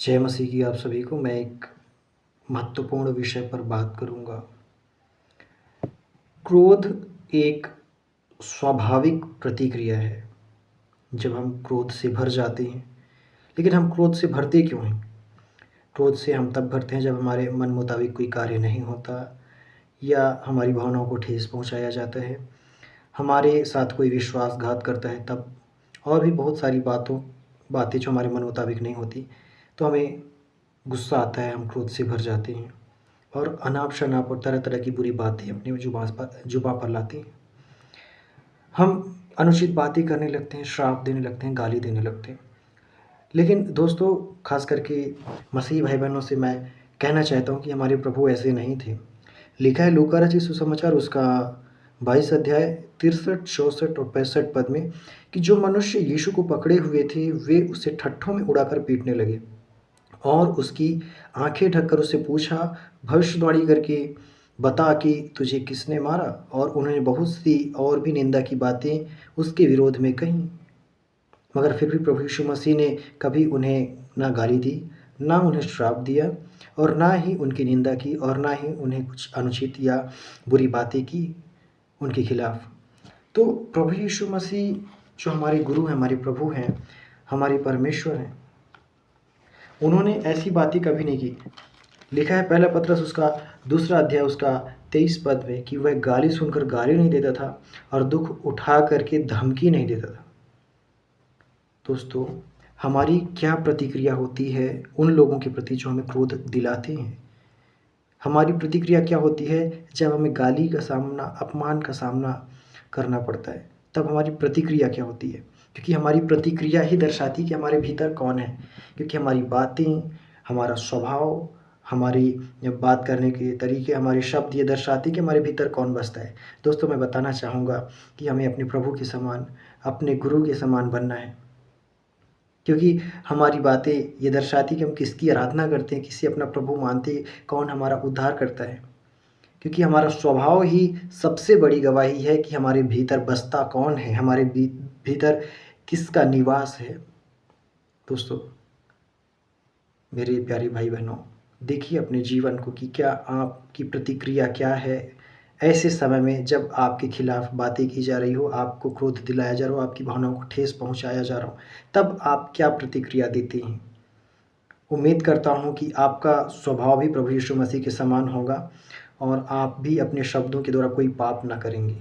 जय मसीह की आप सभी को। मैं एक महत्वपूर्ण विषय पर बात करूंगा। क्रोध एक स्वाभाविक प्रतिक्रिया है। जब हम क्रोध से भर जाते हैं, लेकिन हम क्रोध से भरते क्यों हैं? क्रोध से हम तब भरते हैं जब हमारे मन मुताबिक कोई कार्य नहीं होता या हमारी भावनाओं को ठेस पहुंचाया जाता है, हमारे साथ कोई विश्वासघात करता है तब, और भी बहुत सारी बातें जो हमारे मन मुताबिक नहीं होती, तो हमें गुस्सा आता है, हम क्रोध से भर जाते हैं और अनाप शनाप और तरह तरह की बुरी बातें अपनी जुबान पर लाते हैं। हम अनुचित बातें करने लगते हैं, श्राप देने लगते हैं, गाली देने लगते हैं। लेकिन दोस्तों, खास करके मसीही भाई बहनों से मैं कहना चाहता हूँ कि हमारे प्रभु ऐसे नहीं थे। लिखा है लूका रचित सुसमाचार उसका 22 अध्याय 63, 64 और 65 पद में कि जो मनुष्य यीशु को पकड़े हुए थे वे उसे ठट्ठों में उड़ाकर पीटने लगे और उसकी आंखें ढककर उससे पूछा, भविष्यवाणी करके बता कि तुझे किसने मारा। और उन्होंने बहुत सी और भी निंदा की बातें उसके विरोध में कहीं। मगर फिर भी प्रभु यीशु मसीह ने कभी उन्हें ना गाली दी, ना उन्हें श्राप दिया और ना ही उनकी निंदा की और ना ही उन्हें कुछ अनुचित या बुरी बातें की उनके खिलाफ। तो प्रभु यीशु मसीह जो हमारे गुरु हैं, हमारे प्रभु हैं, हमारे परमेश्वर हैं, उन्होंने ऐसी बातें कभी नहीं की। लिखा है पहला पत्रस उसका 2 अध्याय उसका 23 पद में कि वह गाली सुनकर गाली नहीं देता था और दुख उठा करके धमकी नहीं देता था। दोस्तों, हमारी क्या प्रतिक्रिया होती है उन लोगों के प्रति जो हमें क्रोध दिलाते हैं? हमारी प्रतिक्रिया क्या होती है जब हमें गाली का सामना, अपमान का सामना करना पड़ता है? तब हमारी प्रतिक्रिया क्या होती है? क्योंकि हमारी प्रतिक्रिया ही दर्शाती कि हमारे भीतर कौन है। क्योंकि हमारी बातें, हमारा स्वभाव, हमारी बात करने के तरीके, हमारे शब्द ये दर्शाते कि हमारे भीतर कौन बसता है। दोस्तों, मैं बताना चाहूँगा कि हमें अपने प्रभु के समान, अपने गुरु के समान बनना है। क्योंकि हमारी बातें ये दर्शाती कि हम किसकी आराधना करते हैं, किसे अपना प्रभु मानते हैं, कौन हमारा उद्धार करता है। क्योंकि हमारा स्वभाव ही सबसे बड़ी गवाही है कि हमारे भीतर बसता कौन है, हमारे भीतर किसका निवास है। दोस्तों, मेरे प्यारे भाई बहनों, देखिए अपने जीवन को कि क्या आपकी प्रतिक्रिया क्या है ऐसे समय में जब आपके खिलाफ बातें की जा रही हो, आपको क्रोध दिलाया जा रहा हो, आपकी भावनाओं को ठेस पहुंचाया जा रहा हो, तब आप क्या प्रतिक्रिया देते हैं? उम्मीद करता हूं कि आपका स्वभाव भी प्रभु यीशु मसीह के समान होगा और आप भी अपने शब्दों के द्वारा कोई पाप ना करेंगे।